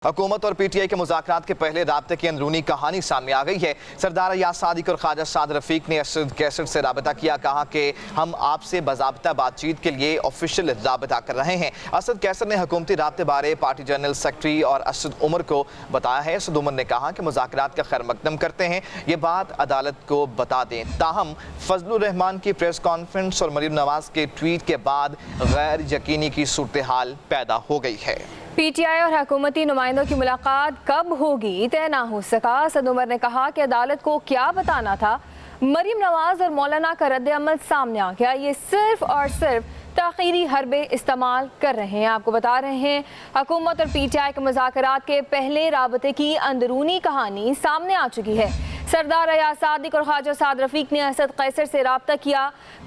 हुकूमत और पीटीआई के मुज़ाकरात के पहले राब्ते की अंदरूनी कहानी सामने आ गई है। सरदार अयाज सादिक और ख्वाजा साद रफीक ने असद कैसर से राबता किया, कहा कि हम आपसे बाज़ाब्ता बातचीत के लिए ऑफिशियल राबता कर रहे हैं। असद कैसर ने हुकूमती राब्ते बारे पार्टी जनरल सेक्रेटरी और असद उमर को बताया है। असद उमर ने कहा कि मुज़ाकरात का खैर मकदम करते हैं, ये बात अदालत को बता दें। ताहम फजलुर रहमान की प्रेस कॉन्फ्रेंस और मरीम नवाज के ट्वीट के बाद गैर यकीनी की सूरत हाल पैदा हो गई है। पीटीआई और हुकूमती नुमाइंदों की मुलाकात कब होगी तय ना हो सका। असद उमर ने कहा कि अदालत को क्या बताना था। मरीम नवाज और मौलाना का रद्द अमल सामने आ गया। ये सिर्फ और सिर्फ ताख़ीरी हरबे इस्तेमाल कर रहे हैं। आपको बता रहे हैं हुकूमत और पीटीआई के मुज़ाकरात के पहले राबते की अंदरूनी कहानी सामने आ चुकी है। सरदार अयाज सादिक और ख्वाजा साद रफीक ने असद कैसर से राब्ता किया,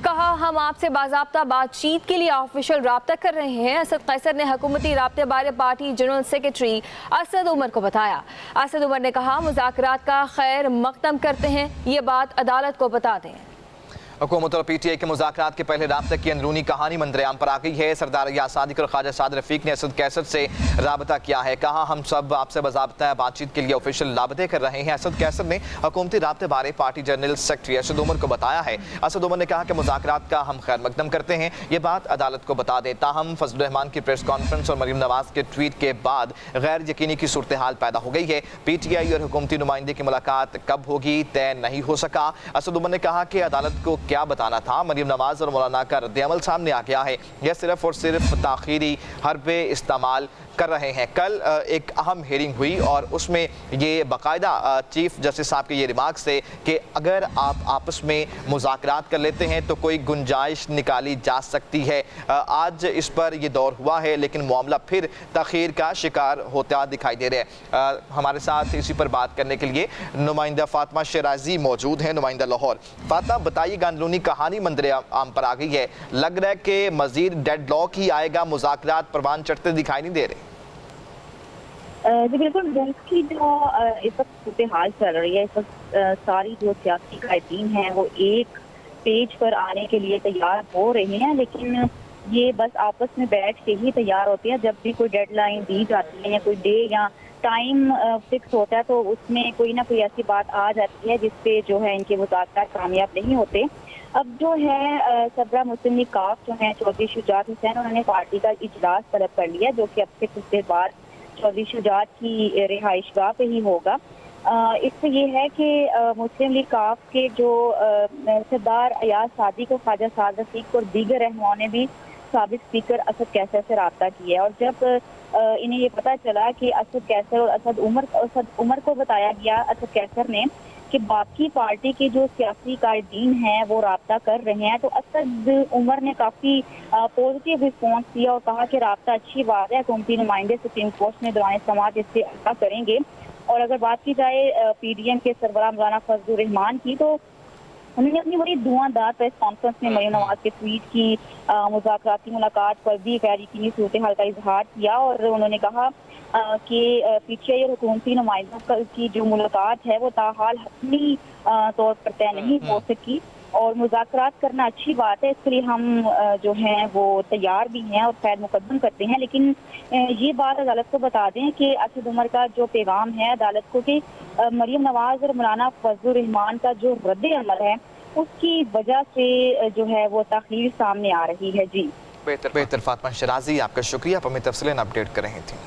कहा हम आपसे बाज़ाब्ता बातचीत के लिए ऑफिशियल राब्ता कर रहे हैं। असद कैसर ने हुकूमती राब्ते बारे party general secretary Asad Umar को बताया। असद उमर ने कहा मुज़ाकरात का खैर मकदम करते हैं, ये बात अदालत को बता दें। हुकूमत और पीटीआई के मुज़ाकरात के पहले राब्ते की अंदरूनी कहानी मंजरेआम पर आ गई है। सरदार अयाज सादिक और ख्वाजा साद रफीक ने असद कैसर से राबता किया है, कहा हम सब आपसे बाज़ाब्ता बातचीत के लिए ऑफिशियल राबते कर रहे हैं। असद कैसर ने हुकूमती राब्ते बारे party general secretary Asad Umar को बताया है। असद उमर ने कहा कि मुज़ाकरात का हम खैर मकदम करते हैं, ये बात अदालत को बता दें। ताहम फजलुर रहमान की प्रेस कॉन्फ्रेंस और मरीम नवाज के ट्वीट के बाद गैर यकीनी की सूरत हाल पैदा हो गई है। पीटीआई और हुकूमती नुमाइंदे की मुलाकात कब होगी तय नहीं हो सका। असद उमर ने कहा कि अदालत को क्या बताना था। मरीम नवाज और मौलाना का रद्द अमल सामने आ गया है, यह सिर्फ और सिर्फ ताख़ीरी हरबे इस्तेमाल कर रहे हैं। कल एक अहम हेयरिंग हुई और उसमें ये बाकायदा चीफ जस्टिस साहब के ये रिमार्क्स थे कि अगर आप आपस में मुज़ाकरात कर लेते हैं तो कोई गुंजाइश निकाली जा सकती है। आज इस पर ये दौर हुआ है, लेकिन मामला फिर तख़ीर का शिकार होता दिखाई दे रहा है। हमारे साथ इसी पर बात करने के लिए नुमाइंदा फातिमा शेराजी मौजूद हैं, नुमाइंदा लाहौर। फातिमा, बताइएगा, अंदरूनी कहानी मंजरेआम पर आ गई है, लग रहा है कि मज़ीद डेडलॉक ही आएगा, मुज़ाकरात परवान चढ़ते दिखाई नहीं दे रहे। जी बिल्कुल, मुल्क की जो इस वक्त सूरत हाल चल रही है, इस वक्त सारी जो सियासी कायदीन हैं वो एक पेज पर आने के लिए तैयार हो रहे हैं, लेकिन ये बस आपस में बैठ के ही तैयार होते हैं। जब भी कोई डेडलाइन दी जाती है या कोई डे या टाइम फिक्स होता है तो उसमें कोई ना कोई ऐसी बात आ जाती है जिसपे जो है इनके मुज़ाकरात कामयाब नहीं होते। अब जो है सदर मुस्लिम लीग काफ जो है चौधरी शुजात हुसैन, उन्होंने पार्टी का इजलास तलब कर लिया, जो कि अब से कुछ देर बाद चौधरी शुजात की रिहाइश गाह पे ही होगा। इससे ये है कि मुस्लिम लीग काफ के जो सरदार अयाज सादिक और ख्वाजा साद रफीक और दीगर रहनुमाओं ने भी साबिक स्पीकर असद कैसर से रब्ता किया है। और जब इन्हें ये पता चला कि असद कैसर और असद उमर को बताया गया, असद कैसर ने, कि बाकी पार्टी के जो सियासी कायदीन हैं वो राब्ता कर रहे हैं, तो असद उमर ने काफ़ी पॉजिटिव रिस्पॉन्स दिया और कहा कि राब्ता अच्छी बात है, हुकूमती नुमाइंदे सुप्रीम कोर्ट में दौरान समात इससे आगाह करेंगे। और अगर बात की जाए पीडीएम के सरबराह मौलाना फजलुर रहमान की, तो उन्होंने अपनी बड़ी धुआंधार प्रेस कॉन्फ्रेंस में मरीम नवाज के ट्वीट की मुज़ाकराती मुलाकात पर भी गैर यकीनी सूरत हाल का इजहार किया। और उन्होंने कहा कि पीटीआई और हुकूमती नुमाइंदों की जो मुलाकात है वो ताहाल हतमी तौर पर तय नहीं हो सकी और मुज़ाकरात करना अच्छी बात है, इसके लिए हम जो हैं वो तैयार भी हैं और खैर मुकदम करते हैं। लेकिन ये बात अदालत को बता दें कि असद उमर का जो पैगाम है अदालत को कि मरीम नवाज और मौलाना फजलुर रहमान का जो रद्द अमल है उसकी वजह से जो है वो ताख़ीर सामने आ रही है। जी बेहतर फातिमा शेराजी, आपका शुक्रिया, आप हमें तफसीलन अपडेट कर रही थी।